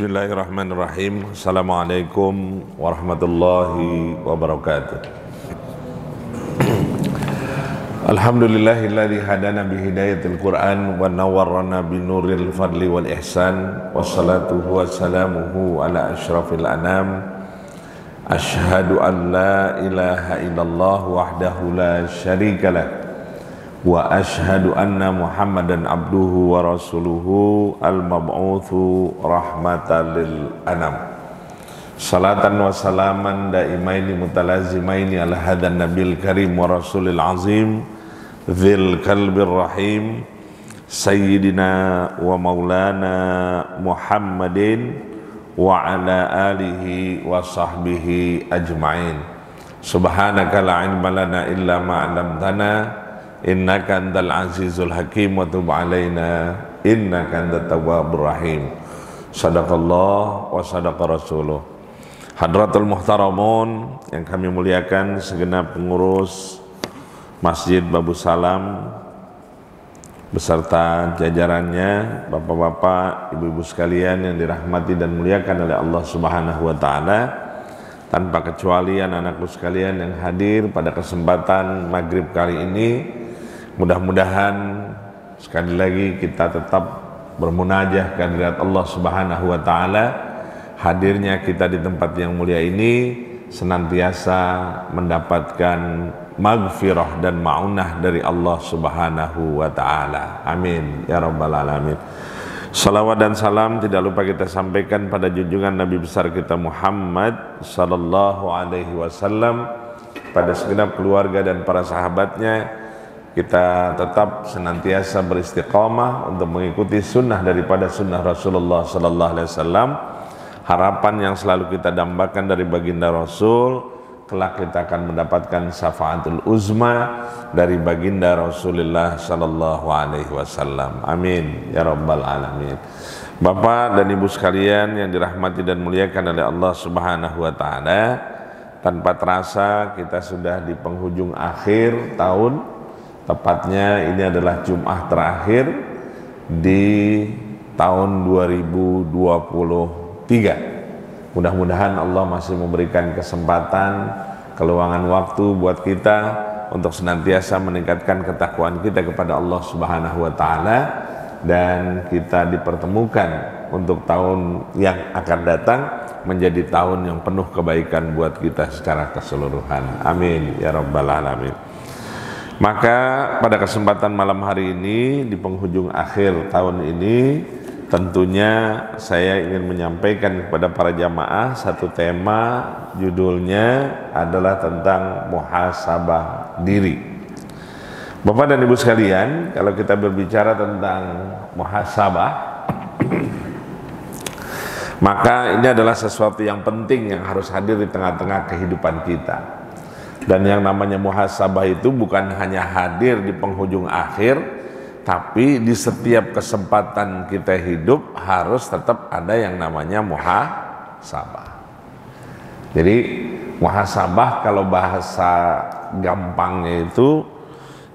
Bismillahirrahmanirrahim. Assalamualaikum warahmatullahi wabarakatuh. Alhamdulillahilladzi hadana bihidayatil Qur'an wa nawwarana binuril fadli wal ihsan. Wassalatuhu wassalamuhu ala asyrafil anam. Ashhadu an la ilaha illallah wahdahu la syarikalah. Wa ashhadu anna Muhammadan abduhu wa rasuluhu al-mab'utsu rahmatan lil anam. Salatan wa salaman daimaini mutalazimaini ala hadan nabil karim wa rasulil azim dzil kalbir rahim sayyidina wa maulana Muhammadin wa ala alihi wa sahbihi ajma'in. Subhanaka la ilma lana illa ma 'allamtana innaka antal azizul hakim wa tub alaina innaka antat tawwabur rahim. Sadaqallah wa sadaqa rasuluh. Hadratul muhtaramun yang kami muliakan, segenap pengurus Masjid Babu Salam beserta jajarannya, bapak-bapak, ibu-ibu sekalian yang dirahmati dan muliakan oleh Allah Subhanahu wa taala. Tanpa kecuali anak-anakku sekalian yang hadir pada kesempatan maghrib kali ini, mudah-mudahan sekali lagi kita tetap bermunajah kehadirat Allah Subhanahu wa taala. Hadirnya kita di tempat yang mulia ini senantiasa mendapatkan maghfirah dan ma'unah dari Allah Subhanahu wa taala. Amin ya rabbal alamin. Salawat dan salam tidak lupa kita sampaikan pada junjungan Nabi besar kita Muhammad sallallahu alaihi wasallam, pada segenap keluarga dan para sahabatnya. Kita tetap senantiasa beristiqamah untuk mengikuti sunnah daripada sunnah Rasulullah sallallahu alaihi wasallam. Harapan yang selalu kita dambakan dari baginda Rasul, kelak kita akan mendapatkan syafaatul uzma dari baginda Rasulullah sallallahu alaihi wasallam. Amin ya rabbal alamin. Bapak dan ibu sekalian yang dirahmati dan muliakan oleh Allah Subhanahu wa taala, tanpa terasa kita sudah di penghujung akhir tahun. Tepatnya ini adalah Jumat terakhir di tahun 2023. Mudah-mudahan Allah masih memberikan kesempatan, keluangan waktu buat kita untuk senantiasa meningkatkan ketakwaan kita kepada Allah Subhanahu wa taala, dan kita dipertemukan untuk tahun yang akan datang menjadi tahun yang penuh kebaikan buat kita secara keseluruhan. Amin ya rabbal alamin. Maka pada kesempatan malam hari ini di penghujung akhir tahun ini, tentunya saya ingin menyampaikan kepada para jamaah satu tema, judulnya adalah tentang muhasabah diri. Bapak dan ibu sekalian, kalau kita berbicara tentang muhasabah, maka ini adalah sesuatu yang penting yang harus hadir di tengah-tengah kehidupan kita. Dan yang namanya muhasabah itu bukan hanya hadir di penghujung akhir, tapi di setiap kesempatan kita hidup harus tetap ada yang namanya muhasabah. Jadi muhasabah kalau bahasa gampangnya itu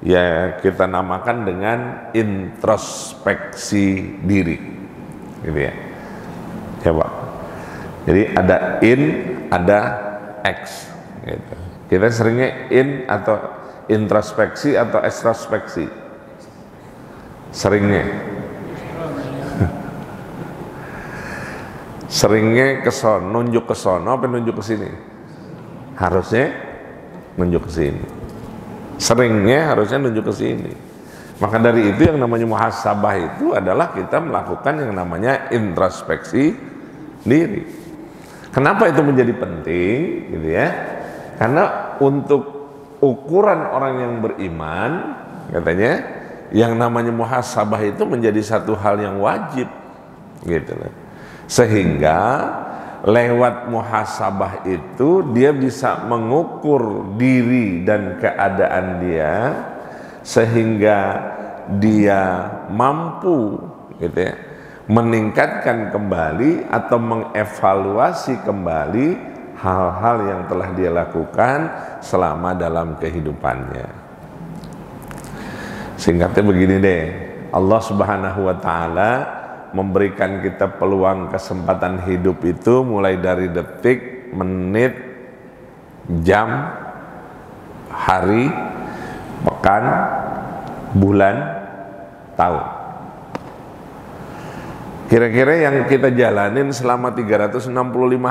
ya kita namakan dengan introspeksi diri, gitu ya. Ya Pak. Jadi ada in, ada X, gitu. Kita seringnya in atau introspeksi atau ekstrospeksi? Seringnya seringnya kesono, nunjuk ke sono apa nunjuk ke sini? Harusnya nunjuk ke sini. Seringnya harusnya nunjuk ke sini. Maka dari itu yang namanya muhasabah itu adalah kita melakukan yang namanya introspeksi diri. Kenapa itu menjadi penting, gitu ya? Karena untuk ukuran orang yang beriman, katanya yang namanya muhasabah itu menjadi satu hal yang wajib, gitu loh. Sehingga lewat muhasabah itu dia bisa mengukur diri dan keadaan dia, sehingga dia mampu, gitu ya, meningkatkan kembali atau mengevaluasi kembali hal-hal yang telah dia lakukan selama dalam kehidupannya. Singkatnya begini deh, Allah Subhanahu wa taala memberikan kita peluang kesempatan hidup itu mulai dari detik, menit, jam, hari, pekan, bulan, tahun. Kira-kira yang kita jalanin selama 365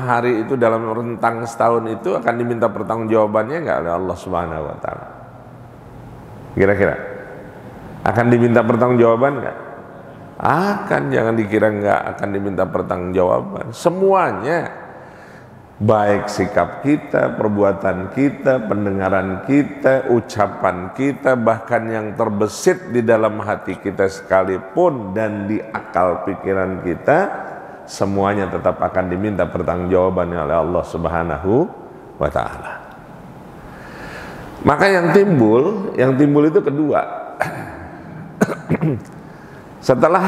hari itu dalam rentang setahun itu akan diminta pertanggungjawabannya enggak oleh Allah Subhanahu wa taala? Kira-kira akan diminta pertanggungjawaban enggak? Akan, jangan dikira enggak akan diminta pertanggungjawaban. Semuanya, baik sikap kita, perbuatan kita, pendengaran kita, ucapan kita, bahkan yang terbesit di dalam hati kita sekalipun dan di akal pikiran kita, semuanya tetap akan diminta pertanggungjawabannya oleh Allah Subhanahu wa taala. Maka yang timbul itu kedua. Setelah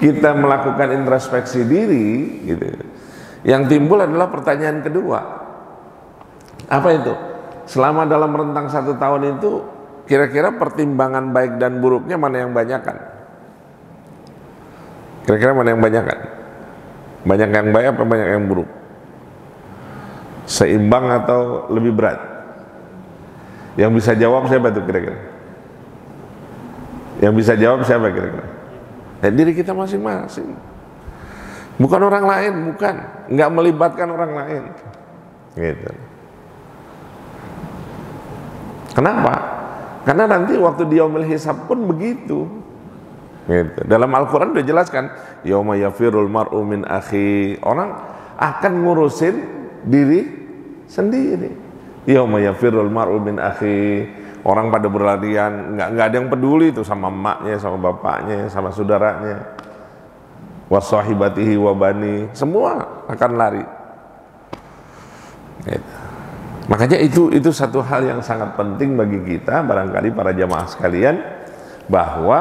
kita melakukan introspeksi diri gitu, yang timbul adalah pertanyaan kedua. Apa itu? Selama dalam rentang 1 tahun itu, kira-kira pertimbangan baik dan buruknya mana yang banyakan? Kira-kira mana yang banyakan? Banyak yang baik apa banyak yang buruk? Seimbang atau lebih berat? Yang bisa jawab siapa itu kira-kira? Yang bisa jawab siapa kira-kira? Diri kita masing-masing. Bukan orang lain, bukan, nggak melibatkan orang lain, gitu. Kenapa? Karena nanti waktu di yaumil hisab pun begitu. Gitu. Dalam Al-Quran udah jelaskan, yauma yafirul mar'u min akhi, orang akan ngurusin diri sendiri. Yauma yafirul mar'u min akhi, orang pada berlarian, nggak ada yang peduli itu sama emaknya, sama bapaknya, sama saudaranya. Wasahibatihi wabani, semua akan lari. Gitu. Makanya itu satu hal yang sangat penting bagi kita, barangkali para jamaah sekalian, bahwa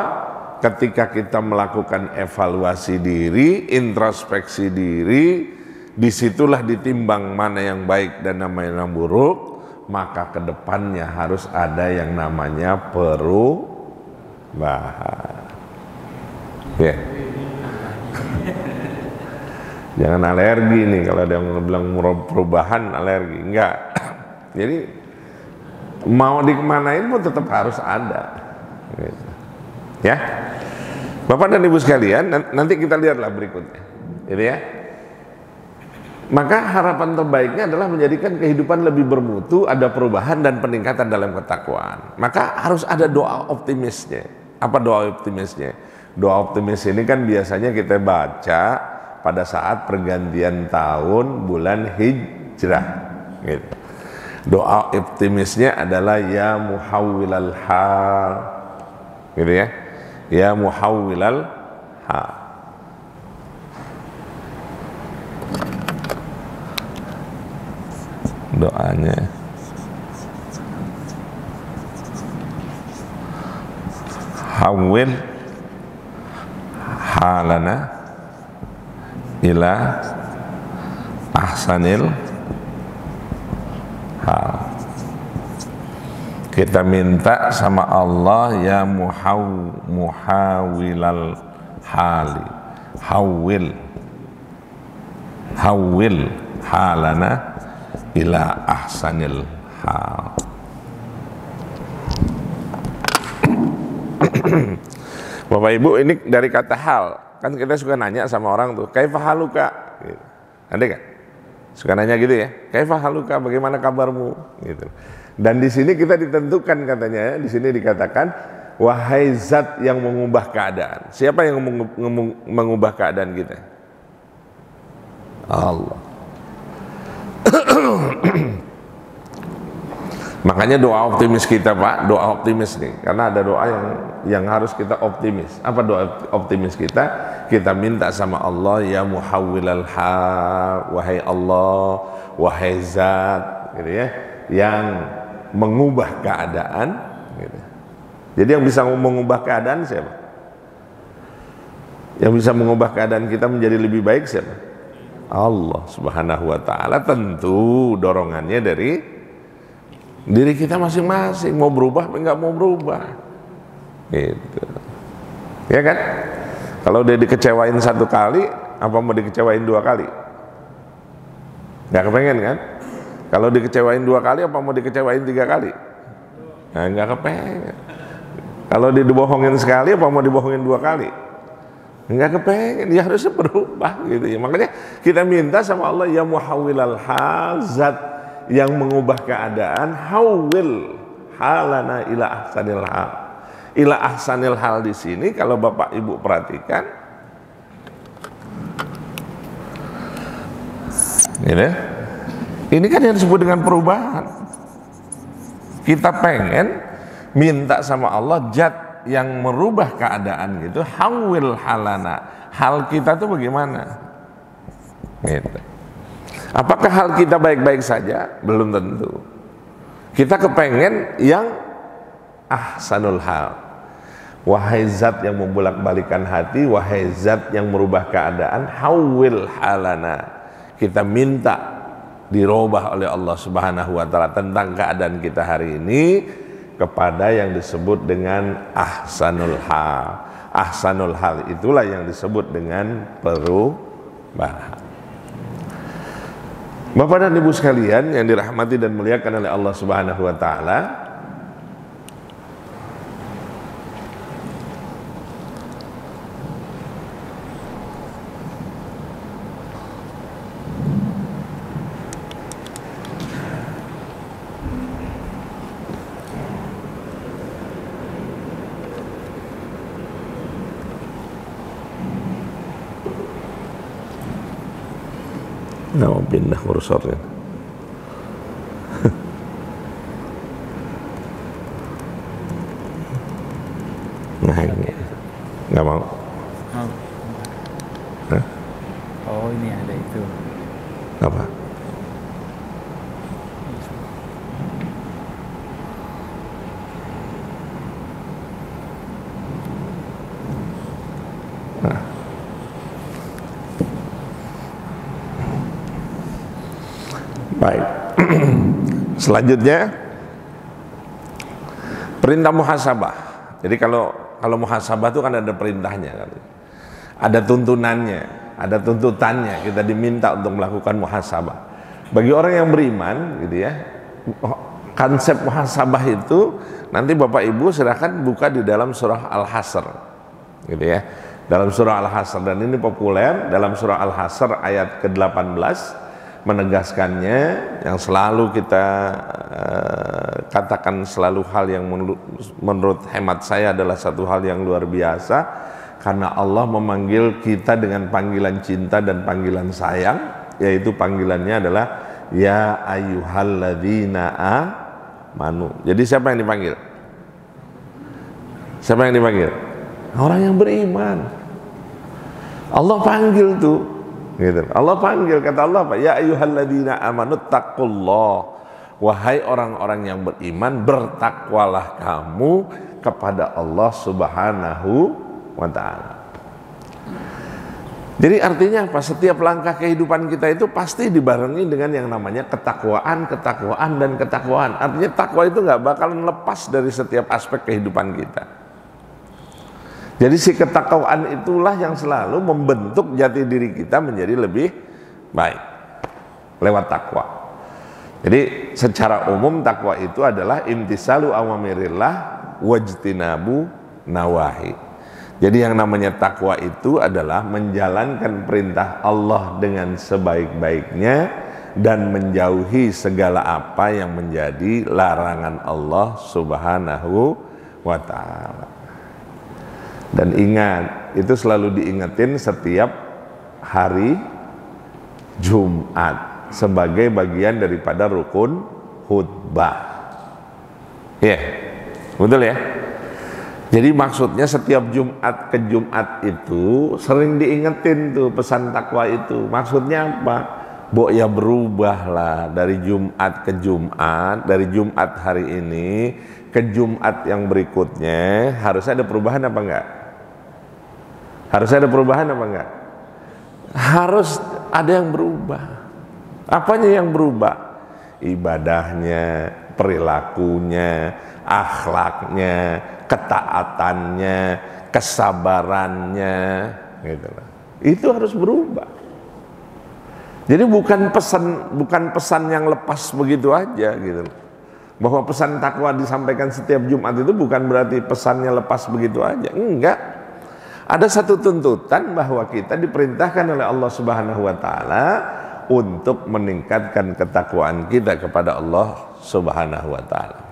ketika kita melakukan evaluasi diri, introspeksi diri, disitulah ditimbang mana yang baik dan mana yang buruk, maka kedepannya harus ada yang namanya perubahan. Ya. Jangan alergi nih kalau ada yang bilang perubahan alergi, enggak. Jadi mau dikemanain pun tetap harus ada, gitu. Ya, Bapak dan Ibu sekalian, nanti kita lihatlah berikutnya, gitu ya. Maka harapan terbaiknya adalah menjadikan kehidupan lebih bermutu, ada perubahan dan peningkatan dalam ketakwaan. Maka harus ada doa optimisnya. Apa doa optimisnya? Doa optimis ini kan biasanya kita baca pada saat pergantian tahun bulan Hijrah, gitu. Doa optimisnya adalah ya muhawwilal hal, gitu ya, ya muhawwilal hal. Doanya hawwil halana ila ahsanil hal. Kita minta sama Allah ya muhawwilal hali, hawwil halana ila ahsanil hal. Bapak Ibu, ini dari kata hal. Kan kita suka nanya sama orang tuh, kaifa haluka? Gitu. Ada kan? Suka nanya gitu ya, kaifa haluka? Bagaimana kabarmu? Gitu. Dan di sini kita ditentukan katanya, di sini dikatakan, wahai zat yang mengubah keadaan. Siapa yang mengubah keadaan kita? Allah. Makanya doa optimis kita, Pak, doa optimis nih, karena ada doa yang harus kita optimis. Apa doa optimis kita? Kita minta sama Allah ya muhawwilal hal, wahai Allah, wahai zat, gitu ya, yang mengubah keadaan, gitu. Jadi yang bisa mengubah keadaan siapa? Yang bisa mengubah keadaan kita menjadi lebih baik siapa? Allah Subhanahu wa taala. Tentu dorongannya dari diri kita masing-masing, mau berubah apa enggak mau berubah, gitu. Ya kan? Kalau dia dikecewain 1 kali, apa mau dikecewain 2 kali? Nggak kepengen kan? Kalau dikecewain 2 kali, apa mau dikecewain 3 kali? Nah, nggak kepengen. Kalau dia dibohongin sekali, apa mau dibohongin 2 kali? Nggak kepengen. Ya harusnya berubah gitu ya. Makanya kita minta sama Allah, ya muhawwilal hal, zat yang mengubah keadaan, hawil halana ila ahsanil hal. Ila ahsanil hal di sini kalau Bapak Ibu perhatikan, gitu. Ini kan yang disebut dengan perubahan. Kita pengen minta sama Allah zat yang merubah keadaan gitu, hawil halana. Hal kita tuh bagaimana? Gitu. Apakah hal kita baik-baik saja? Belum tentu. Kita kepengen yang ahsanul hal. Wahai zat yang membolak-balikan hati, wahai zat yang merubah keadaan, hawil halana. Kita minta dirubah oleh Allah Subhanahu wa taala tentang keadaan kita hari ini kepada yang disebut dengan ahsanul hal. Ahsanul hal itulah yang disebut dengan perubahan. Bapak dan Ibu sekalian yang dirahmati dan muliakan oleh Allah Subhanahu wa taala, nah, pindah kursornya. Nah ini nggak mau. Hah? Oh ini ada itu. Apa? Nah. Baik. Selanjutnya perintah muhasabah. Jadi kalau muhasabah itu kan ada perintahnya kan. Ada tuntunannya, ada tuntutannya, kita diminta untuk melakukan muhasabah. Bagi orang yang beriman gitu ya, konsep muhasabah itu nanti Bapak Ibu silakan buka di dalam surah Al-Hasr gitu ya. Dalam surah Al-Hasr, dan ini populer dalam surah Al-Hasr ayat ke-18 menegaskannya, yang selalu kita katakan selalu hal yang menurut hemat saya adalah satu hal yang luar biasa, karena Allah memanggil kita dengan panggilan cinta dan panggilan sayang, yaitu panggilannya adalah ya ayyuhalladzina amanu. Jadi siapa yang dipanggil? Siapa yang dipanggil? Orang yang beriman. Allah panggil tuh gitu. Allah panggil, kata Allah apa? Ya ayyuhalladzina amanu taqullah. Wahai orang-orang yang beriman, bertakwalah kamu kepada Allah Subhanahu wa taala. Jadi artinya apa? Setiap langkah kehidupan kita itu pasti dibarengi dengan yang namanya ketakwaan, dan ketakwaan. Artinya takwa itu nggak bakalan lepas dari setiap aspek kehidupan kita. Jadi si ketakwaan itulah yang selalu membentuk jati diri kita menjadi lebih baik lewat takwa. Jadi secara umum takwa itu adalah imtisalu awamirillah wajtinabu nawahi. Jadi yang namanya takwa itu adalah menjalankan perintah Allah dengan sebaik-baiknya dan menjauhi segala apa yang menjadi larangan Allah Subhanahu wa taala. Dan ingat, itu selalu diingetin setiap hari Jumat sebagai bagian daripada rukun khutbah. Ya, betul ya? Jadi maksudnya setiap Jumat ke Jumat itu sering diingetin tuh pesan takwa itu. Maksudnya apa? Ya berubahlah dari Jumat ke Jumat, dari Jumat hari ini ke Jumat yang berikutnya. Harus ada perubahan apa enggak? Harus ada perubahan apa enggak? Harus ada yang berubah. Apanya yang berubah? Ibadahnya, perilakunya, akhlaknya, ketaatannya, kesabarannya, gitu. Itu harus berubah. Jadi bukan pesan yang lepas begitu aja, gitu. Bahwa pesan takwa disampaikan setiap Jumat itu bukan berarti pesannya lepas begitu aja. Enggak. Ada satu tuntutan bahwa kita diperintahkan oleh Allah Subhanahu wa taala untuk meningkatkan ketakwaan kita kepada Allah Subhanahu wa taala.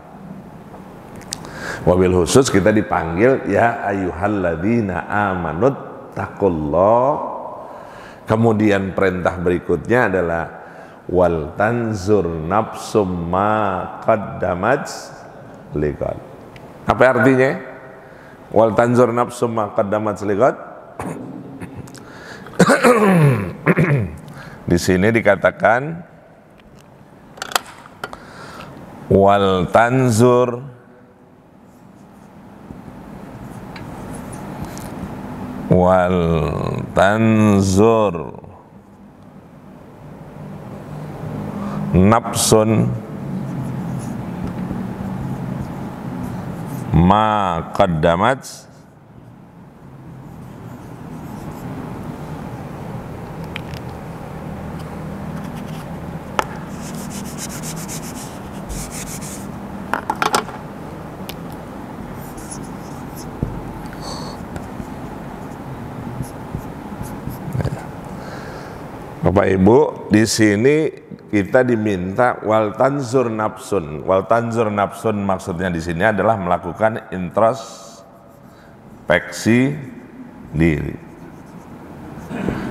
Wabil khusus kita dipanggil ya ayyuhalladzina amanut taqullah. Kemudian perintah berikutnya adalah wal tanzur nafsum ma qaddamat liqad. Apa artinya? Wal tanzur nafsum ma qaddamat liqad. Di sini dikatakan wal tanzur nafsun ma qaddamat Bapak Ibu, di sini kita diminta wal tanzur nafsun. Wal tanzur nafsun maksudnya di sini adalah melakukan introspeksi diri.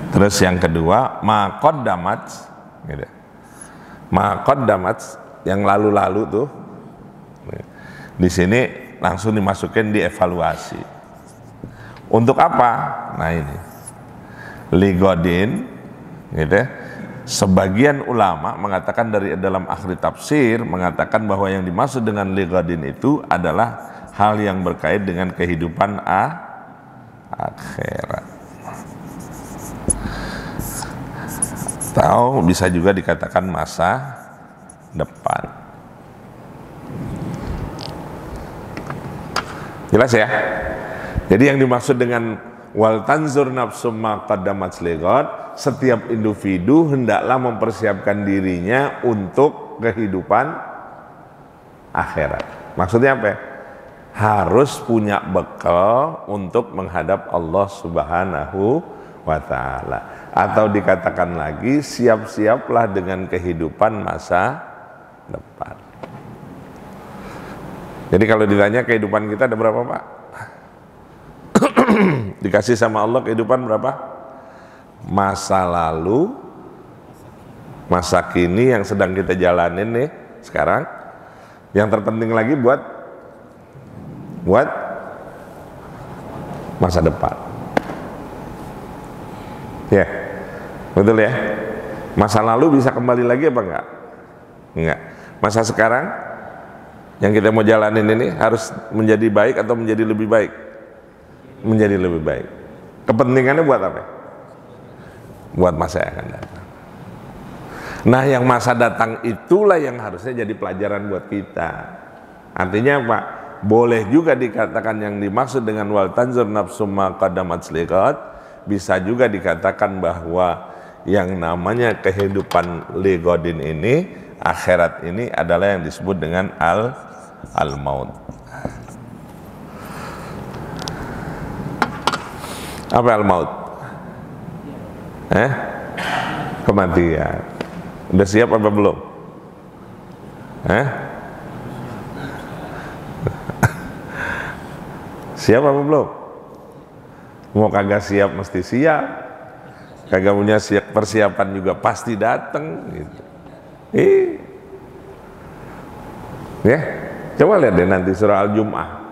Terus yang kedua, ma qaddamat, gitu. Ma qaddamat yang lalu-lalu tuh. Di sini langsung dimasukin di evaluasi. Untuk apa? Nah ini. Ligodin, gitu. Sebagian ulama mengatakan dalam ahli tafsir mengatakan bahwa yang dimaksud dengan ligodin itu adalah hal yang berkait dengan kehidupan akhirat. Atau bisa juga dikatakan masa depan. Jelas ya? Jadi yang dimaksud dengan wal tanzur nafsum ma qaddamat liqad, setiap individu hendaklah mempersiapkan dirinya untuk kehidupan akhirat. Maksudnya apa? Harus punya bekal untuk menghadap Allah Subhanahu wa taala. Atau dikatakan lagi, siap-siaplah dengan kehidupan masa depan. Jadi kalau ditanya kehidupan kita ada berapa, Pak? Dikasih sama Allah kehidupan berapa? Masa lalu, masa kini yang sedang kita jalanin nih sekarang. Yang terpenting lagi buat masa depan. Ya, betul ya. Masa lalu bisa kembali lagi apa enggak? Enggak. Masa sekarang yang kita mau jalanin ini harus menjadi baik atau menjadi lebih baik? Menjadi lebih baik. Kepentingannya buat apa? Buat masa yang akan datang. Nah, yang masa datang itulah yang harusnya jadi pelajaran buat kita. Artinya apa? Boleh juga dikatakan yang dimaksud dengan wal tanzur nafsum ma qaddamat liqad, bisa juga dikatakan bahwa yang namanya kehidupan liqadin ini, akhirat ini adalah yang disebut dengan al-maut. Apa al-maut? Kematian. Udah siap apa belum? Siap apa belum? Mau kagak siap mesti siap. Kagak punya persiapan juga pasti datang gitu. Ya, coba lihat deh nanti surah Al-Jum'ah.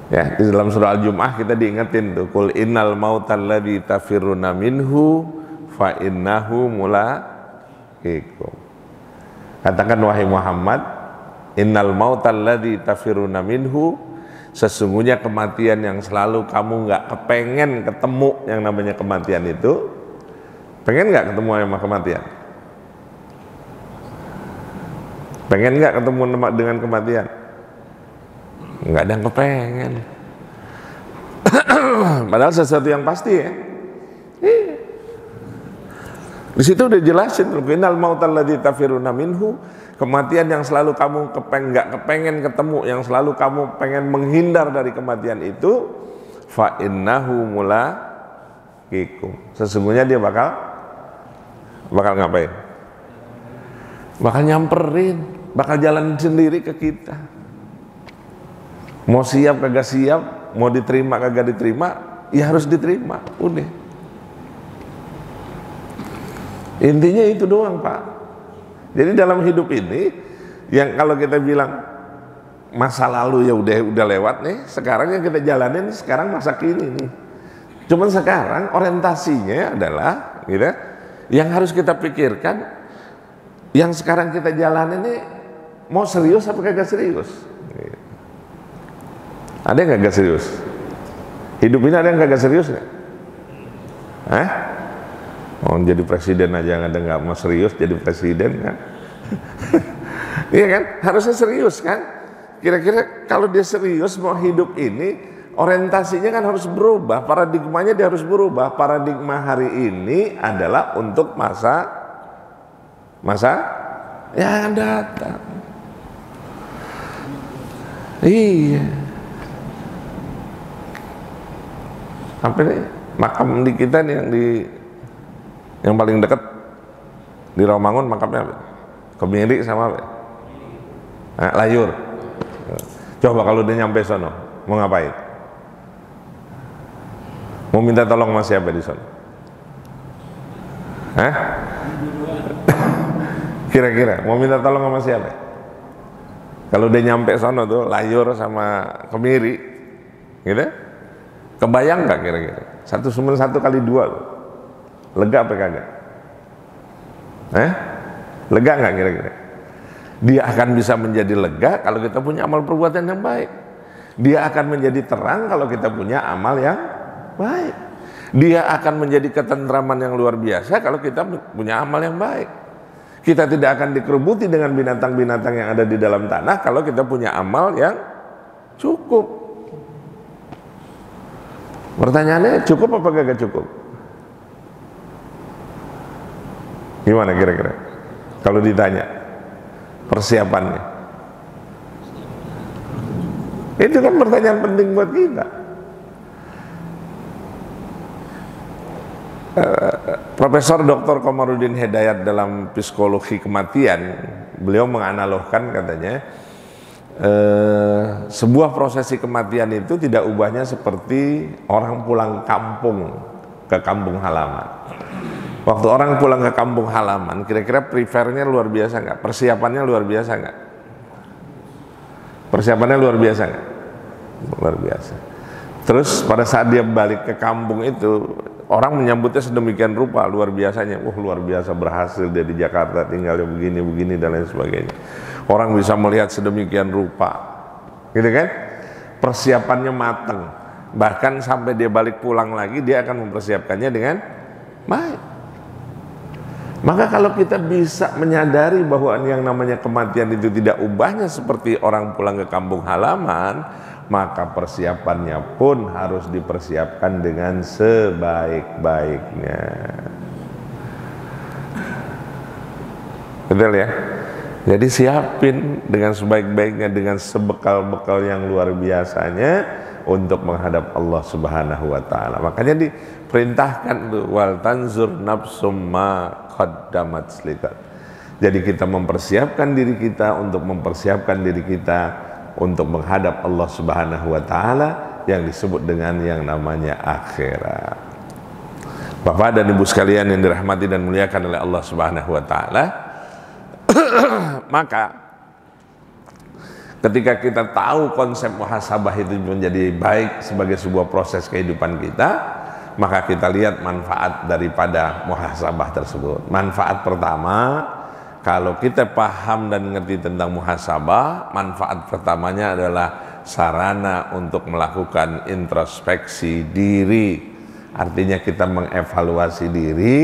Ya, di dalam surah Al-Jum'ah kita diingetin tuh, qul innal mautal ladzi tafirruna minhu fa innahu mulaqikum. Katakan wahai Muhammad, innal mautal ladzi tafirruna minhu, sesungguhnya kematian yang selalu kamu nggak kepengen ketemu, yang namanya kematian itu. Pengen nggak ketemu sama kematian? Pengen nggak ketemu dengan kematian? Nggak ada yang kepengen. Padahal sesuatu yang pasti ya. Di situ udah jelasin, innal mautal ladzi tafiruna minhu, kematian yang selalu kamu nggak kepengen ketemu, yang selalu kamu pengen menghindar dari kematian itu, fa innahu mulaqikum. Sesungguhnya dia bakal ngapain? Bakal nyamperin, bakal jalan sendiri ke kita. Mau siap kagak siap, mau diterima kagak diterima, ya harus diterima. Udah. Intinya itu doang, Pak. Jadi dalam hidup ini, yang kalau kita bilang masa lalu ya udah lewat nih, sekarang yang kita jalanin sekarang masa kini nih. Cuman sekarang orientasinya adalah, gitu, yang harus kita pikirkan, yang sekarang kita jalanin ini mau serius apa kagak serius? Ada yang kagak serius? Hidup ini ada yang kagak serius nggak? Hah? Mau jadi presiden aja nggak mau serius jadi presiden kan? Iya kan? Harusnya serius kan? Kira-kira kalau dia serius mau hidup ini, orientasinya kan harus berubah, paradigmanya dia harus berubah. Paradigma hari ini adalah untuk masa yang datang. Iya. Apa nih makam di kita nih yang paling dekat di Rawamangun, makamnya apa? Kemiri sama apa? Layur. Coba kalau dia nyampe sono, mau ngapain? Mau minta tolong sama siapa di sono? Hah? Kira-kira mau minta tolong sama siapa? Kalau dia nyampe sono tuh Layur sama Kemiri, gitu? Kebayang nggak kira-kira? 1 kali 2 tuh. Lega apa kagak? Lega nggak kira-kira? Dia akan bisa menjadi lega kalau kita punya amal perbuatan yang baik. Dia akan menjadi terang kalau kita punya amal yang baik. Dia akan menjadi ketentraman yang luar biasa kalau kita punya amal yang baik. Kita tidak akan dikerubuti dengan binatang-binatang yang ada di dalam tanah kalau kita punya amal yang cukup. Pertanyaannya, cukup apa gak cukup? Gimana kira-kira? Kalau ditanya persiapannya, itu kan pertanyaan penting buat kita. Profesor Dr. Komarudin Hidayat dalam psikologi kematian, beliau menganalogkan katanya, sebuah prosesi kematian itu tidak ubahnya seperti orang pulang kampung ke kampung halaman. Waktu orang pulang ke kampung halaman, kira-kira prepare-nya luar biasa nggak? Persiapannya luar biasa nggak? Persiapannya luar biasa nggak? Luar biasa. Terus pada saat dia balik ke kampung itu, orang menyambutnya sedemikian rupa, luar biasanya. Luar biasa berhasil dia di Jakarta, tinggalnya begini-begini dan lain sebagainya. Orang bisa melihat sedemikian rupa, gitu kan? Persiapannya matang. Bahkan sampai dia balik pulang lagi, dia akan mempersiapkannya dengan baik. Maka kalau kita bisa menyadari bahwa yang namanya kematian itu tidak ubahnya seperti orang pulang ke kampung halaman, maka persiapannya pun harus dipersiapkan dengan sebaik-baiknya. Betul ya? Jadi siapin dengan sebaik-baiknya, dengan sebekal-bekal yang luar biasanya untuk menghadap Allah Subhanahu wa taala. Makanya diperintahkan tuh, wal tanzur nafsum ma qaddamat ligat. Jadi kita mempersiapkan diri kita untuk mempersiapkan diri kita untuk menghadap Allah Subhanahu wa taala yang disebut dengan yang namanya akhirat. Bapak dan Ibu sekalian yang dirahmati dan muliakan oleh Allah Subhanahu wa taala, maka ketika kita tahu konsep muhasabah itu menjadi baik sebagai sebuah proses kehidupan kita, maka kita lihat manfaat daripada muhasabah tersebut. Manfaat pertama, kalau kita paham dan ngerti tentang muhasabah, manfaat pertamanya adalah sarana untuk melakukan introspeksi diri. Artinya kita mengevaluasi diri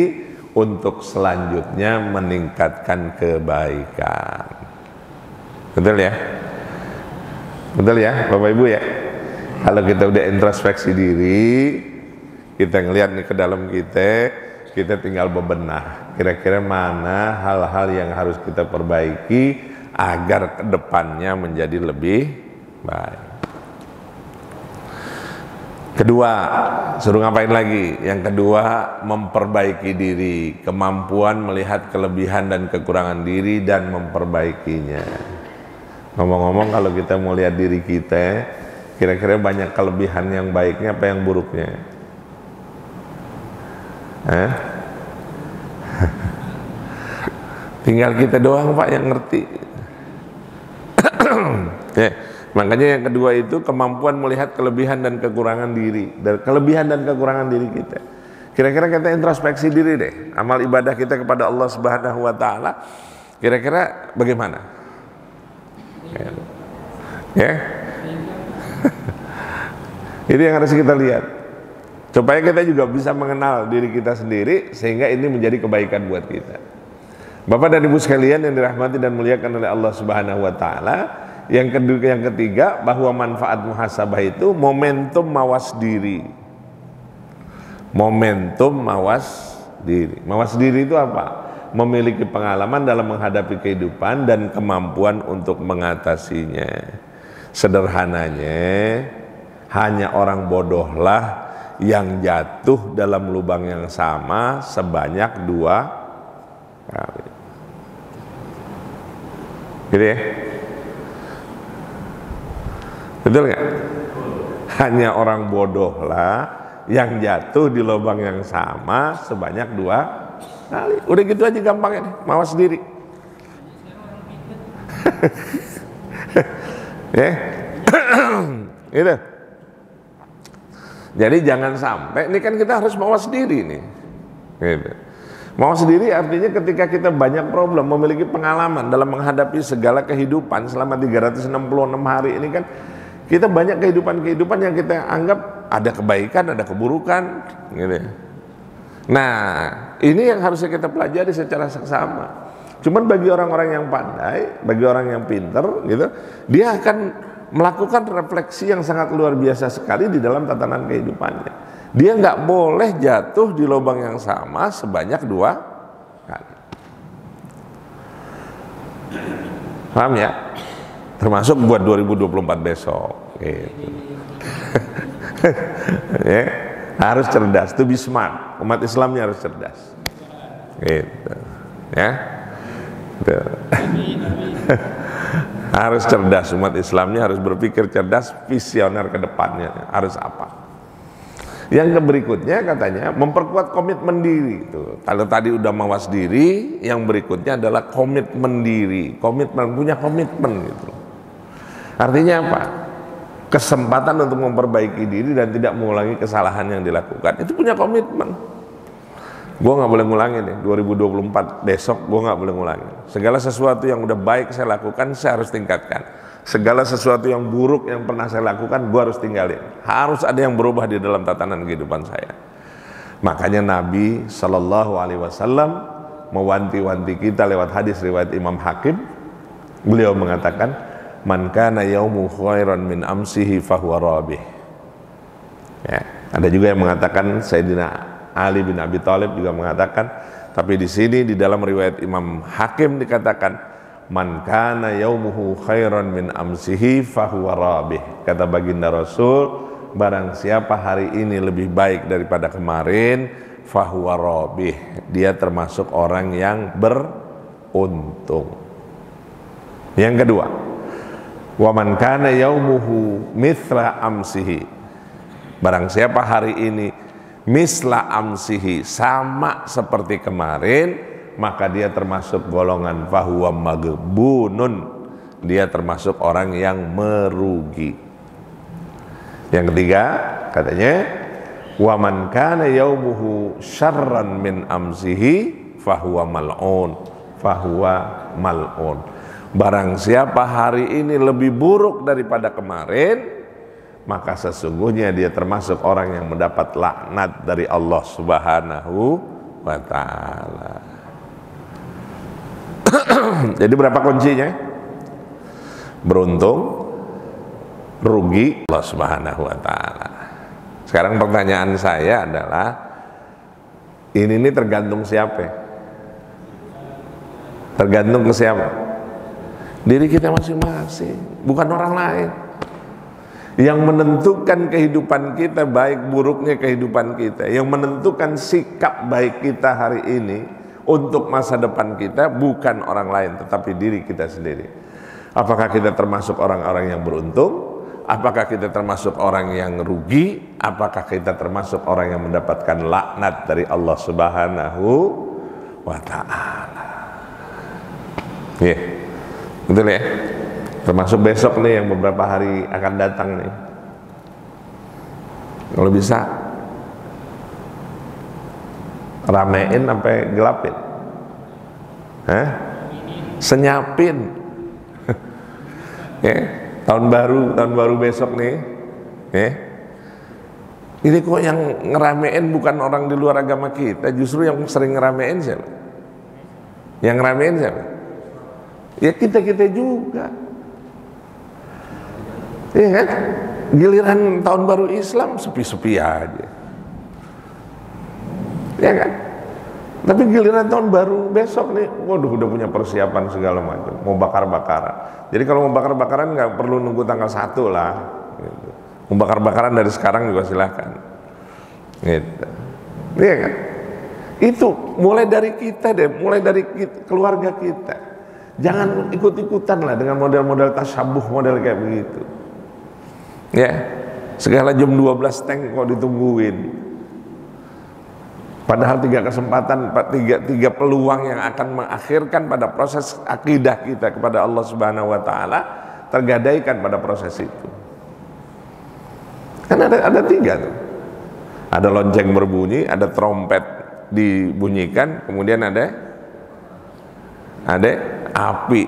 untuk selanjutnya meningkatkan kebaikan. Betul ya? Betul ya Bapak Ibu ya? Kalau kita udah introspeksi diri, kita ngelihat nih ke dalam kita tinggal bebenah kira-kira mana hal-hal yang harus kita perbaiki agar kedepannya menjadi lebih baik. Kedua, suruh ngapain lagi? Yang kedua, memperbaiki diri, kemampuan melihat kelebihan dan kekurangan diri dan memperbaikinya. Ngomong-ngomong, kalau kita mau lihat diri kita, kira-kira banyak kelebihan yang baiknya apa yang buruknya? Tinggal kita doang Pak yang ngerti. Makanya yang kedua itu kemampuan melihat kelebihan dan kekurangan diri, kelebihan dan kekurangan diri kita. Kira-kira kita introspeksi diri deh, amal ibadah kita kepada Allah Subhanahu wa taala kira-kira bagaimana? Ya. Ini yang harus kita lihat. Supaya kita juga bisa mengenal diri kita sendiri sehingga ini menjadi kebaikan buat kita. Bapak dan Ibu sekalian yang dirahmati dan muliakan oleh Allah Subhanahu wa taala, yang ketiga bahwa manfaat muhasabah itu momentum mawas diri. Momentum mawas diri. Mawas diri itu apa? Memiliki pengalaman dalam menghadapi kehidupan dan kemampuan untuk mengatasinya. Sederhananya, hanya orang bodohlah yang jatuh dalam lubang yang sama sebanyak 2 kali. Gitu ya? Betul nggak? Hanya orang bodoh lah yang jatuh di lubang yang sama sebanyak 2 kali. Udah gitu aja gampangnya nih, mawas diri. Ya, gitu. Jadi jangan sampai, ini kan kita harus mawas diri nih. Gitu. Mawas diri artinya ketika kita banyak problem, memiliki pengalaman dalam menghadapi segala kehidupan selama 366 hari ini kan. Kita banyak kehidupan yang kita anggap ada kebaikan, ada keburukan, gitu. Nah, ini yang harusnya kita pelajari secara seksama. Cuman bagi orang-orang yang pandai, bagi orang yang pinter, gitu, dia akan melakukan refleksi yang sangat luar biasa sekali di dalam tatanan kehidupannya. Dia nggak boleh jatuh di lubang yang sama sebanyak 2 kali. Paham ya? Termasuk buat 2024 besok gitu. Ya, harus cerdas, to be smart. Umat Islamnya harus cerdas gitu. Ya, gitu. Harus cerdas, umat Islamnya harus berpikir cerdas, visioner ke depannya harus apa. Yang berikutnya katanya memperkuat komitmen diri. Tuh. Kalau tadi udah mawas diri, yang berikutnya adalah komitmen diri. Komitmen, punya komitmen gitu. Artinya apa? Kesempatan untuk memperbaiki diri dan tidak mengulangi kesalahan yang dilakukan. Itu punya komitmen. Gue gak boleh ngulangi nih, 2024 besok gue gak boleh ngulangi. Segala sesuatu yang udah baik saya lakukan, saya harus tingkatkan. Segala sesuatu yang buruk yang pernah saya lakukan, gue harus tinggalin. Harus ada yang berubah di dalam tatanan kehidupan saya. Makanya Nabi SAW mewanti-wanti kita lewat hadis riwayat Imam Hakim. Beliau mengatakan, man kana yaumu khairan min amsihi fahuwa rabih. Ya, ada juga yang mengatakan, Sayyidina Ali bin Abi Thalib juga mengatakan, tapi di sini di dalam riwayat Imam Hakim dikatakan, man kana yaumuhu khairan min amsihi fahuwa rabih. Kata baginda Rasul, barang siapa hari ini lebih baik daripada kemarin, fahuwa rabih. Dia termasuk orang yang beruntung. Yang kedua, wa man kana yaumuhu mithla amsihi. Barang siapa hari ini misla amsihi, sama seperti kemarin, maka dia termasuk golongan fahuwa maghbunun. Dia termasuk orang yang merugi. Yang ketiga katanya, wa man kana yaumuhu syarran min amsihi fahuwa mal'un. Fahuwa mal'un. Barang siapa hari ini lebih buruk daripada kemarin, maka sesungguhnya dia termasuk orang yang mendapat laknat dari Allah Subhanahu wa ta'ala. Jadi berapa kuncinya? beruntung, rugi Allah Subhanahu wa taala. Sekarang pertanyaan saya adalah, ini tergantung siapa? Tergantung ke siapa? Diri kita masing-masing, bukan orang lain. Yang menentukan kehidupan kita, baik buruknya kehidupan kita, yang menentukan sikap baik kita hari ini untuk masa depan kita bukan orang lain, tetapi diri kita sendiri. Apakah kita termasuk orang-orang yang beruntung? Apakah kita termasuk orang yang rugi? Apakah kita termasuk orang yang mendapatkan laknat dari Allah Subhanahu wa ta'ala? Ya, betul ya? Termasuk besok nih, yang beberapa hari akan datang nih. Kalau bisa ramein sampai gelapin, senyapin. Ya, tahun baru besok nih. Ini kok yang ngeramein bukan orang di luar agama kita, justru yang sering ngeramein siapa? Yang ngeramein siapa? Ya kita juga. Iya kan? Giliran tahun baru Islam sepi-sepi aja. Ya kan? Tapi giliran tahun baru besok nih, waduh, udah punya persiapan segala macam, mau bakar-bakaran. Jadi kalau mau bakar-bakaran nggak perlu nunggu tanggal 1 lah. Gitu. Mau bakar-bakaran dari sekarang juga silahkan. Gitu. Iya kan? Itu mulai dari kita deh, mulai dari keluarga kita. Jangan ikut-ikutan lah dengan model-model tasyabuh, model kayak begitu. Ya, segala jam 12 tank kok ditungguin. Padahal 3 kesempatan, 3 peluang yang akan mengakhirkan pada proses akidah kita kepada Allah Subhanahu wa taala tergadaikan pada proses itu. Kan ada 3 tuh. Ada lonceng berbunyi, ada trompet dibunyikan, kemudian ada api.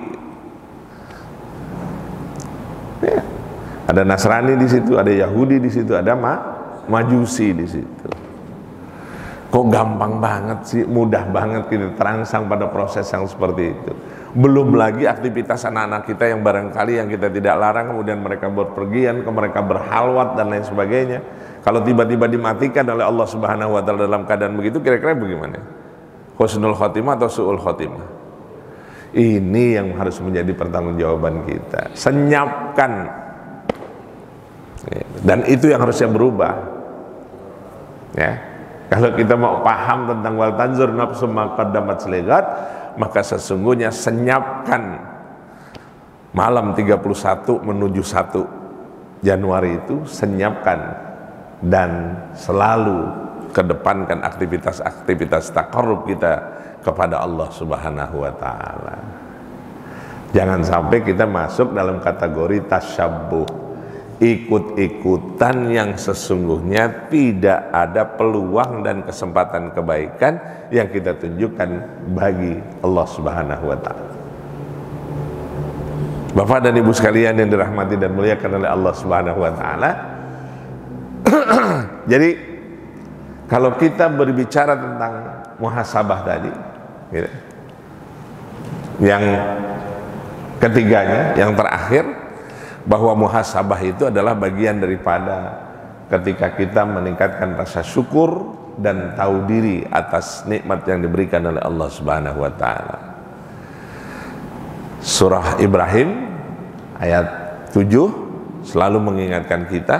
Ya. Ada Nasrani di situ, ada Yahudi di situ, ada Majusi di situ. Kok gampang banget sih, mudah banget kita terangsang pada proses yang seperti itu. Belum lagi aktivitas anak-anak kita yang barangkali yang kita tidak larang, kemudian mereka berpergian, mereka berhalwat dan lain sebagainya. Kalau tiba-tiba dimatikan oleh Allah Subhanahu wa taala dalam keadaan begitu, kira-kira bagaimana? Husnul khotimah atau su'ul khotimah? Ini yang harus menjadi pertanggungjawaban kita. Senyapkan. Dan itu yang harusnya berubah. Ya. Kalau kita mau paham tentang wal tanzur nafsum ma qaddamat ligat, maka sesungguhnya senyapkan malam 31 menuju 1 Januari itu, senyapkan dan selalu kedepankan aktivitas-aktivitas taqarrub kita kepada Allah Subhanahu wa taala. Jangan sampai kita masuk dalam kategori tasyabbuh, ikut-ikutan yang sesungguhnya tidak ada peluang dan kesempatan kebaikan yang kita tunjukkan bagi Allah Subhanahu wa taala. Bapak dan Ibu sekalian yang dirahmati dan muliakan oleh Allah Subhanahu wa taala. Jadi kalau kita berbicara tentang muhasabah tadi, gitu, yang ketiganya, yang terakhir, bahwa muhasabah itu adalah bagian daripada ketika kita meningkatkan rasa syukur dan tahu diri atas nikmat yang diberikan oleh Allah Subhanahu wa taala. Surah Ibrahim ayat 7 selalu mengingatkan kita,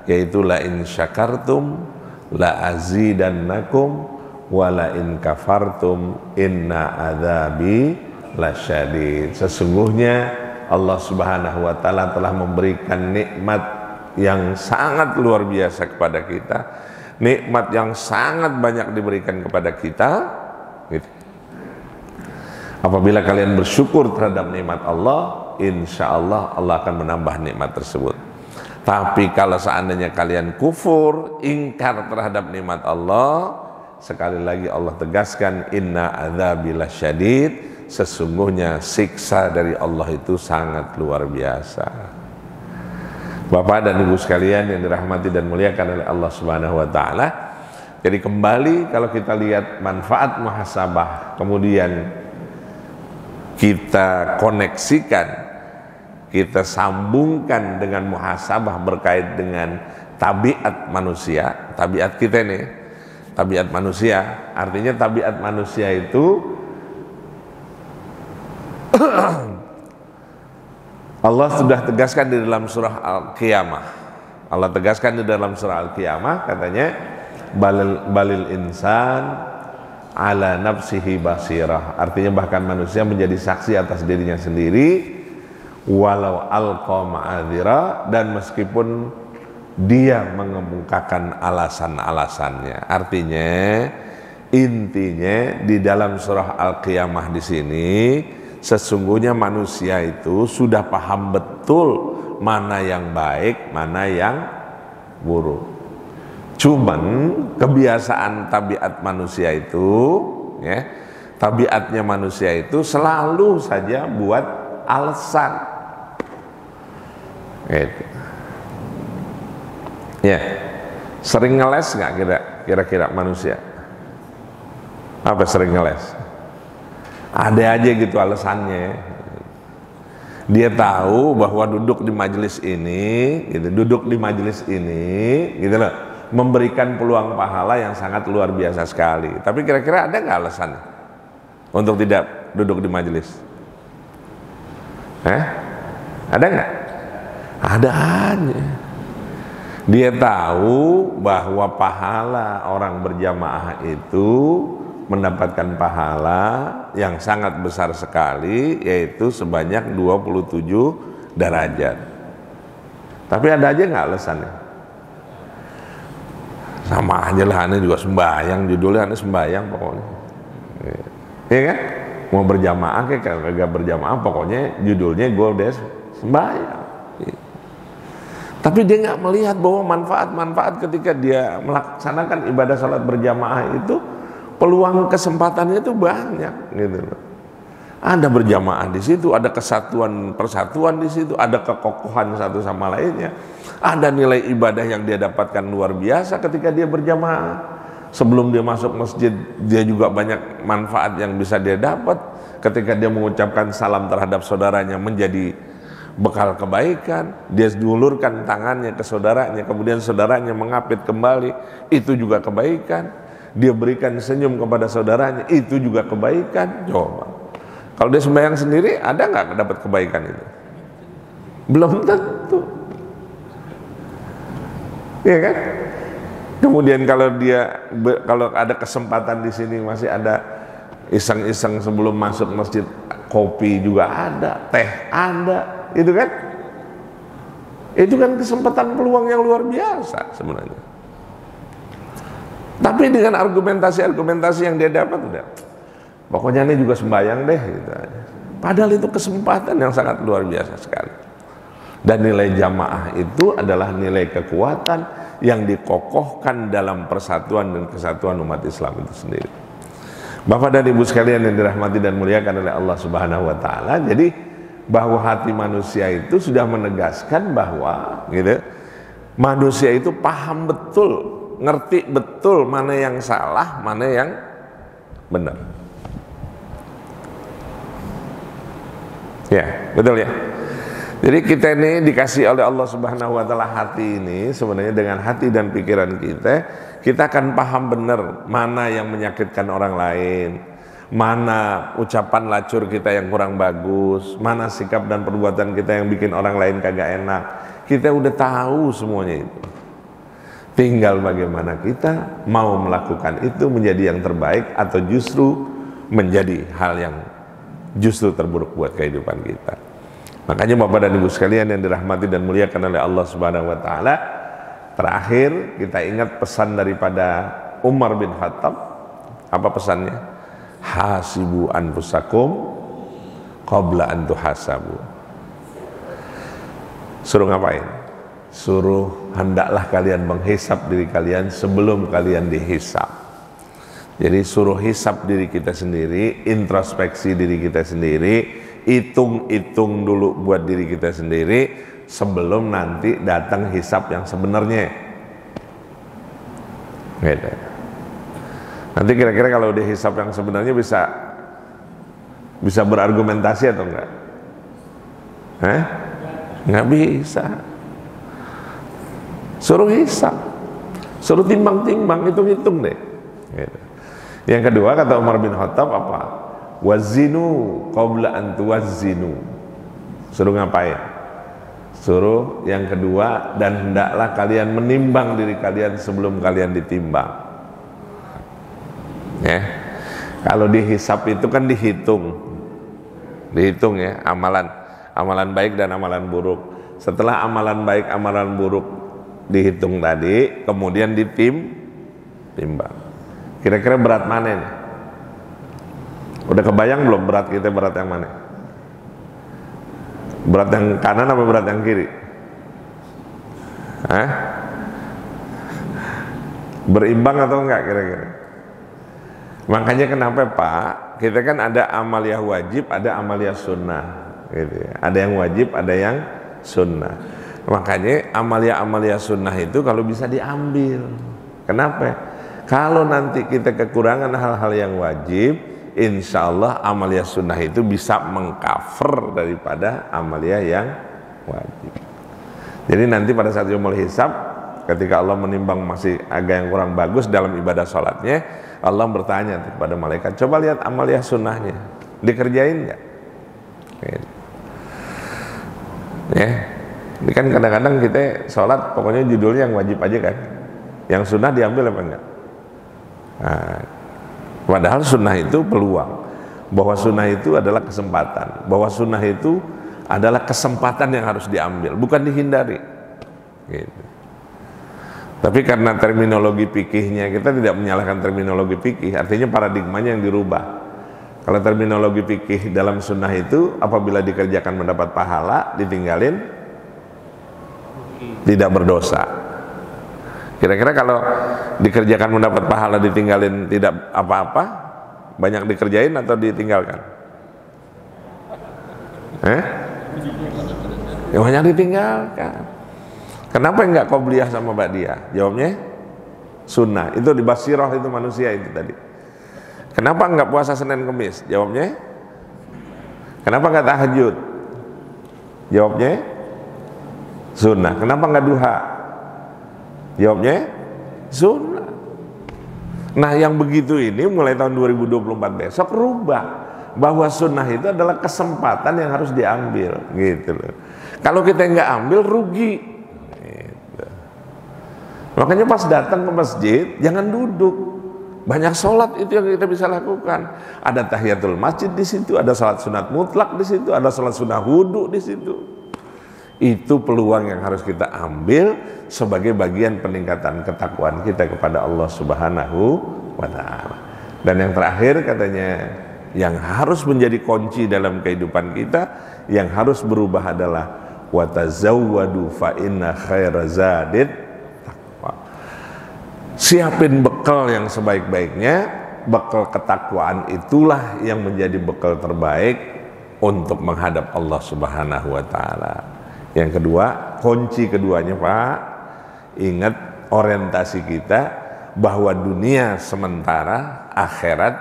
yaitu la in syakartum la azidannakum wa la in kafartum inna adzabi lasyadid. Sesungguhnya Allah Subhanahu wa taala telah memberikan nikmat yang sangat luar biasa kepada kita, nikmat yang sangat banyak diberikan kepada kita. Gitu. Apabila kalian bersyukur terhadap nikmat Allah, insya Allah Allah akan menambah nikmat tersebut. Tapi kalau seandainya kalian kufur, ingkar terhadap nikmat Allah, sekali lagi Allah tegaskan, inna adzabi lasyadid. Sesungguhnya siksa dari Allah itu sangat luar biasa. Bapak dan Ibu sekalian yang dirahmati dan muliakan oleh Allah Subhanahu wa taala. Jadi kembali kalau kita lihat manfaat muhasabah, kemudian kita koneksikan, kita sambungkan dengan muhasabah berkait dengan tabiat manusia, tabiat kita nih, tabiat manusia. Artinya tabiat manusia itu Allah sudah tegaskan di dalam surah Al-Qiyamah. Allah tegaskan di dalam surah Al-Qiyamah, katanya balil insan ala nafsihi basirah. Artinya bahkan manusia menjadi saksi atas dirinya sendiri, walau alqa ma'adzira, dan meskipun dia mengemukakan alasan-alasannya. Artinya, intinya di dalam surah Al-Qiyamah di sini, sesungguhnya manusia itu sudah paham betul mana yang baik, mana yang buruk. Cuman kebiasaan tabiat manusia itu, ya, tabiatnya manusia itu selalu saja buat alasan. Gitu. Ya, sering ngeles nggak kira-kira manusia? Apa sering ngeles? Ada aja gitu alasannya. Dia tahu bahwa duduk di majelis ini, gitu, duduk di majelis ini, gitu loh, memberikan peluang pahala yang sangat luar biasa sekali. Tapi kira-kira ada nggak alasannya untuk tidak duduk di majelis? Ada nggak? Ada aja. Dia tahu bahwa pahala orang berjamaah itu mendapatkan pahala yang sangat besar sekali, yaitu sebanyak 27 derajat. Tapi ada aja nggak alasannya? Sama aja lah, aneh juga sembahyang, judulnya aneh sembahyang pokoknya. Iya kan? Mau berjamaah kayak kagak berjamaah, pokoknya judulnya gue udah sembahyang. Tapi dia nggak melihat bahwa manfaat-manfaat ketika dia melaksanakan ibadah salat berjamaah itu, peluang kesempatannya itu banyak, gitu loh. Ada berjamaah di situ, ada kesatuan persatuan di situ, ada kekokohan satu sama lainnya, ada nilai ibadah yang dia dapatkan luar biasa ketika dia berjamaah. Sebelum dia masuk masjid, dia juga banyak manfaat yang bisa dia dapat. Ketika dia mengucapkan salam terhadap saudaranya, menjadi bekal kebaikan. Dia dulurkan tangannya ke saudaranya, kemudian saudaranya mengapit kembali, itu juga kebaikan. Dia berikan senyum kepada saudaranya, itu juga kebaikan. Coba, kalau dia sembahyang sendiri, ada nggak dapat kebaikan itu? Belum tentu, ya kan? Kemudian kalau ada kesempatan di sini, masih ada iseng-iseng sebelum masuk masjid, kopi juga ada, teh ada. Itu kan kesempatan peluang yang luar biasa sebenarnya. Tapi dengan argumentasi yang dia dapat, udah, pokoknya ini juga sembahyang deh, gitu aja. Padahal itu kesempatan yang sangat luar biasa sekali. Dan nilai jamaah itu adalah nilai kekuatan yang dikokohkan dalam persatuan dan kesatuan umat Islam itu sendiri. Bapak dan Ibu sekalian yang dirahmati dan muliakan oleh Allah Subhanahu wa taala, jadi bahwa hati manusia itu sudah menegaskan bahwa, gitu, manusia itu paham betul, ngerti betul mana yang salah, mana yang benar. Ya, betul ya. Jadi kita ini dikasih oleh Allah Subhanahu wa taala hati ini, sebenarnya dengan hati dan pikiran kita akan paham benar mana yang menyakitkan orang lain, mana ucapan lacur kita yang kurang bagus, mana sikap dan perbuatan kita yang bikin orang lain kagak enak. Kita udah tahu semuanya itu. Tinggal bagaimana kita mau melakukan itu menjadi yang terbaik, atau justru menjadi hal yang justru terburuk buat kehidupan kita. Makanya Bapak dan Ibu sekalian yang dirahmati dan muliakan oleh Allah Subhanahu wa taala, terakhir kita ingat pesan daripada Umar bin Khattab. Apa pesannya? Hasibu anfusakum qabla an tuhasabu. Suruh ngapain? Suruh hendaklah kalian menghisap diri kalian sebelum kalian dihisap. Jadi suruh hisap diri kita sendiri, introspeksi diri kita sendiri, hitung-hitung dulu buat diri kita sendiri sebelum nanti datang hisap yang sebenarnya. Gitu. Nanti kira-kira kalau dihisap yang sebenarnya bisa berargumentasi atau enggak? Nggak bisa. Suruh hisab, suruh timbang-timbang, hitung-hitung deh. Gitu. Yang kedua kata Umar bin Khattab apa? Wazinu qabla an tuwazzinu. Suruh ngapain? Suruh yang kedua, dan hendaklah kalian menimbang diri kalian sebelum kalian ditimbang. Ya. Kalau dihisab itu kan dihitung ya, amalan baik dan amalan buruk. Setelah amalan baik, amalan buruk dihitung tadi, kemudian ditimbang. Kira-kira berat mana nih? Udah kebayang belum berat kita, berat yang mana? Berat yang kanan apa berat yang kiri? Hah? Berimbang atau enggak kira-kira? Makanya kenapa Pak, kita kan ada amaliyah wajib, ada amaliyah sunnah gitu ya. Ada yang wajib, ada yang sunnah. Makanya amaliyah sunnah itu kalau bisa diambil. Kenapa? Kalau nanti kita kekurangan hal-hal yang wajib, insya Allah amaliyah sunnah itu bisa mengcover daripada amaliyah yang wajib. Jadi nanti pada saat yaumul hisab, ketika Allah menimbang masih agak yang kurang bagus dalam ibadah sholatnya, Allah bertanya kepada malaikat, coba lihat amaliyah sunnahnya, dikerjain nggak? Ya, ini kan kadang-kadang kita sholat pokoknya judulnya yang wajib aja kan, yang sunnah diambil apa enggak? Nah, padahal sunnah itu peluang, bahwa sunnah itu adalah kesempatan, bahwa sunnah itu adalah kesempatan yang harus diambil, bukan dihindari. Gitu. Tapi karena terminologi fikihnya, kita tidak menyalahkan terminologi fikih, artinya paradigmanya yang dirubah. Kalau terminologi fikih dalam sunnah itu, apabila dikerjakan mendapat pahala, ditinggalin tidak berdosa. Kira-kira kalau dikerjakan mendapat pahala, ditinggalin tidak apa-apa, banyak dikerjain atau ditinggalkan? Ya banyak ditinggalkan. Kenapa enggak qobliyah sama ba'diyah? Jawabnya sunnah. Itu di basirah itu manusia itu tadi. Kenapa enggak puasa Senin Kemis? Jawabnya kenapa enggak tahajud? Jawabnya sunnah. Kenapa enggak duha? Jawabnya sunnah. Nah yang begitu ini mulai tahun 2024 besok rubah, bahwa sunnah itu adalah kesempatan yang harus diambil gitu loh. Kalau kita enggak ambil rugi. Makanya pas datang ke masjid jangan duduk, banyak sholat itu yang kita bisa lakukan. Ada tahiyatul masjid di situ, ada sholat sunat mutlak di situ, ada sholat sunnah wudu di situ. Itu peluang yang harus kita ambil sebagai bagian peningkatan ketakwaan kita kepada Allah Subhanahu wa Ta'ala. Dan yang terakhir katanya, yang harus menjadi kunci dalam kehidupan kita, yang harus berubah adalah watazawwadu fa inna khaira zadid. Siapin bekal yang sebaik-baiknya, bekal ketakwaan itulah yang menjadi bekal terbaik untuk menghadap Allah Subhanahu wa Ta'ala. Yang kedua, kunci keduanya Pak, ingat orientasi kita bahwa dunia sementara, akhirat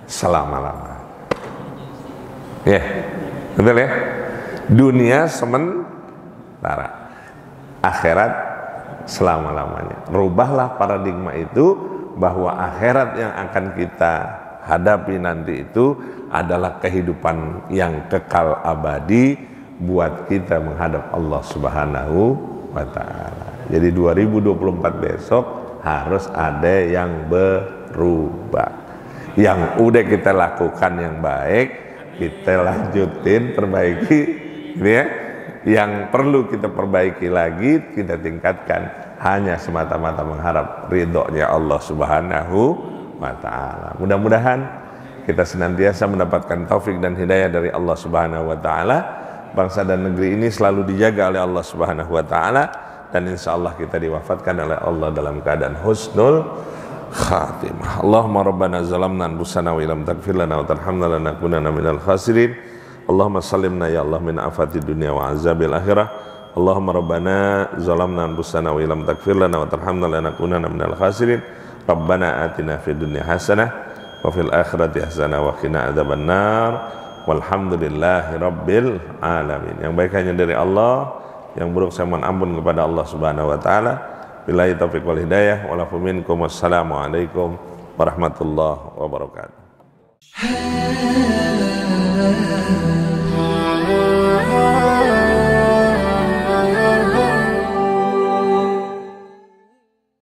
selama-lama. Ya, betul ya? Dunia sementara, akhirat selama-lamanya. Rubahlah paradigma itu, bahwa akhirat yang akan kita hadapi nanti itu adalah kehidupan yang kekal abadi buat kita menghadap Allah Subhanahu wa Ta'ala. Jadi 2024 besok harus ada yang berubah. Yang udah kita lakukan yang baik, kita lanjutin, perbaiki, gitu ya. Yang perlu kita perbaiki lagi, kita tingkatkan, hanya semata-mata mengharap ridhonya Allah Subhanahu wa Ta'ala. Mudah-mudahan kita senantiasa mendapatkan taufik dan hidayah dari Allah Subhanahu wa Ta'ala. Bangsa dan negeri ini selalu dijaga oleh Allah Subhanahu wa Ta'ala, dan insya Allah kita diwafatkan oleh Allah dalam keadaan husnul khatimah. Allahumma rabbana zalamna anfusana wa illam taghfir lana wa tarhamna lanakunanna minal khasirin. Allahumma salimna ya Allah min afati dunia wa azabil akhirah. Allahumma rabbana zalamna anfusana wa illam taghfir lana wa tarhamna lanakunanna minal khasirin. Rabbana atina fid dunya hasanah wa fil akhirati hasanah wa qina adzabannar. Walhamdulillahi rabbil alamin. Yang baik hanya dari Allah, yang buruk saya mohon ampun kepada Allah Subhanahu wa taala. Billahi taufiq wal hidayah. Walafu minkum. Wassalamualaikum warahmatullahi wabarakatuh.